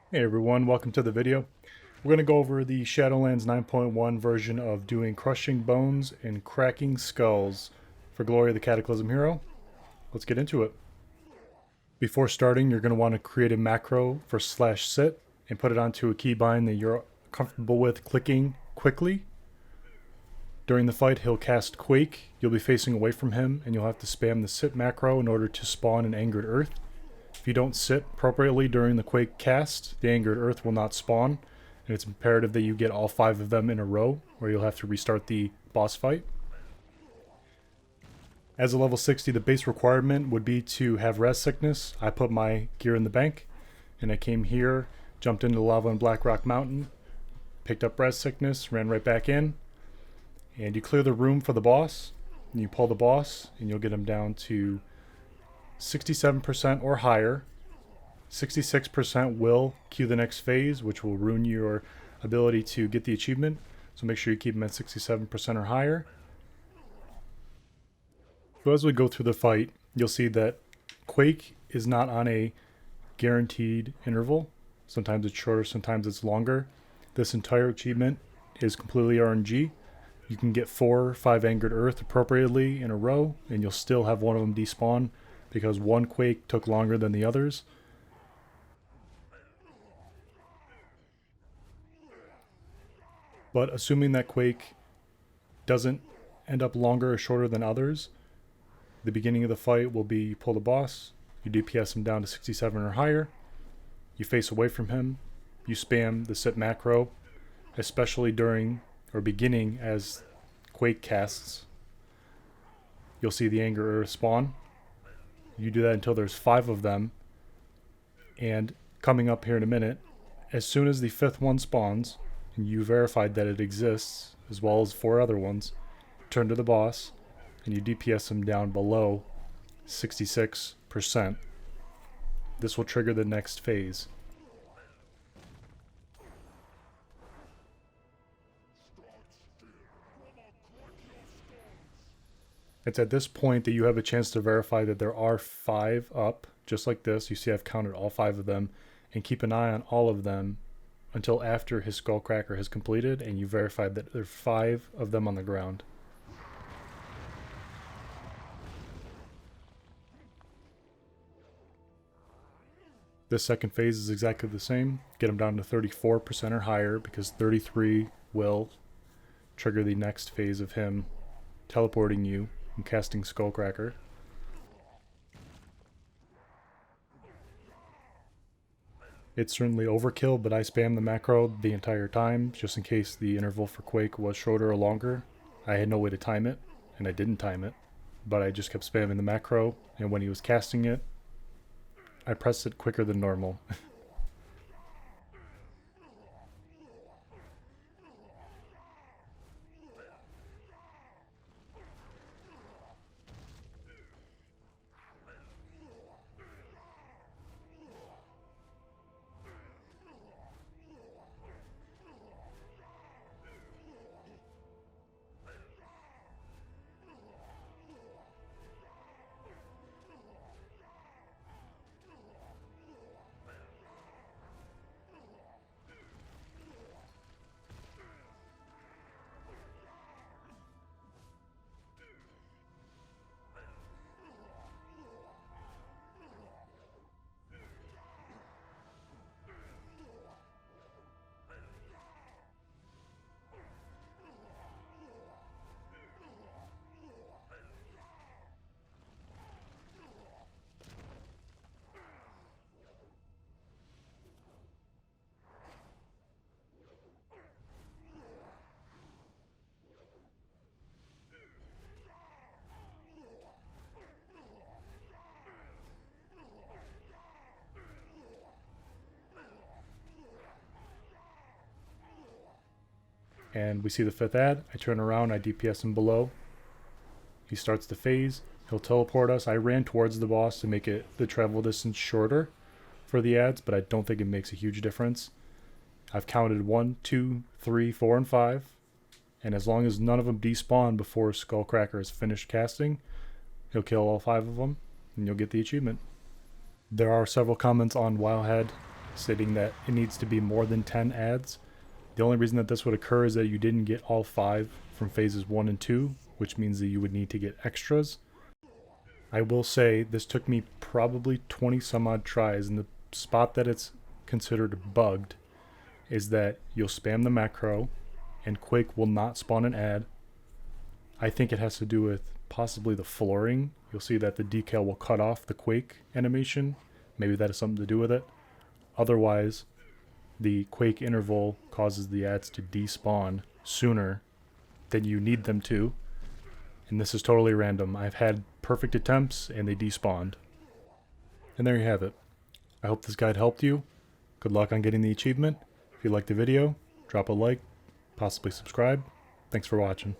Hey everyone, welcome to the video. We're going to go over the Shadowlands 9.1 version of doing crushing bones and cracking skulls for Glory of the Cataclysm hero. Let's get into it. Before starting, you're going to want to create a macro for /sit and put it onto a keybind that you're comfortable with clicking quickly. During the fight, he'll cast Quake. You'll be facing away from him and you'll have to spam the sit macro in order to spawn an Angered Earth. If you don't sit appropriately during the Quake cast, the Angered Earth will not spawn, and it's imperative that you get all 5 of them in a row, or you'll have to restart the boss fight. As a level 60, the base requirement would be to have res sickness. I put my gear in the bank, and I came here, jumped into lava and Blackrock Mountain, picked up res sickness, ran right back in, and you clear the room for the boss, and you pull the boss, and you'll get him down to 67% or higher. 66% will queue the next phase, which will ruin your ability to get the achievement. So make sure you keep them at 67% or higher. So as we go through the fight, you'll see that Quake is not on a guaranteed interval. Sometimes it's shorter, sometimes it's longer. This entire achievement is completely RNG. You can get 4 or 5 Angered Earth appropriately in a row, and you'll still have one of them despawn because one Quake took longer than the others. But assuming that Quake doesn't end up longer or shorter than others, the beginning of the fight will be you pull the boss, you DPS him down to 67 or higher, you face away from him, you spam the sit macro, especially during or beginning as Quake casts. You'll see the Angered Earth spawn. You do that until there's 5 of them, and coming up here in a minute, as soon as the 5th one spawns, and you verified that it exists, as well as 4 other ones, turn to the boss, and you DPS him down below 66%. This will trigger the next phase. It's at this point that you have a chance to verify that there are 5 up, just like this. You see I've counted all 5 of them, and keep an eye on all of them until after his Skullcracker has completed and you verified that there are 5 of them on the ground. This second phase is exactly the same. Get him down to 34% or higher because 33 will trigger the next phase of him teleporting you and casting Skullcracker. It's certainly overkill, but I spammed the macro the entire time just in case the interval for Quake was shorter or longer. I had no way to time it, and I didn't time it, but I just kept spamming the macro, and when he was casting it, I pressed it quicker than normal. And we see the 5th ad. I turn around, I DPS him below. He starts the phase. He'll teleport us. I ran towards the boss to make it the travel distance shorter for the ads, but I don't think it makes a huge difference. I've counted 1, 2, 3, 4, and 5. And as long as none of them despawn before Skullcracker is finished casting, he'll kill all 5 of them, and you'll get the achievement. There are several comments on Wildhead stating that it needs to be more than 10 ads. The only reason that this would occur is that you didn't get all 5 from phases 1 and 2, which means that you would need to get extras. I will say this took me probably 20 some odd tries, and the spot that it's considered bugged is that you'll spam the macro and Quake will not spawn an ad. I think it has to do with possibly the flooring. You'll see that the decal will cut off the Quake animation. Maybe that has something to do with it. Otherwise, the Quake interval causes the ads to despawn sooner than you need them to. And this is totally random. I've had perfect attempts and they despawned. And there you have it. I hope this guide helped you. Good luck on getting the achievement. If you liked the video, drop a like, possibly subscribe. Thanks for watching.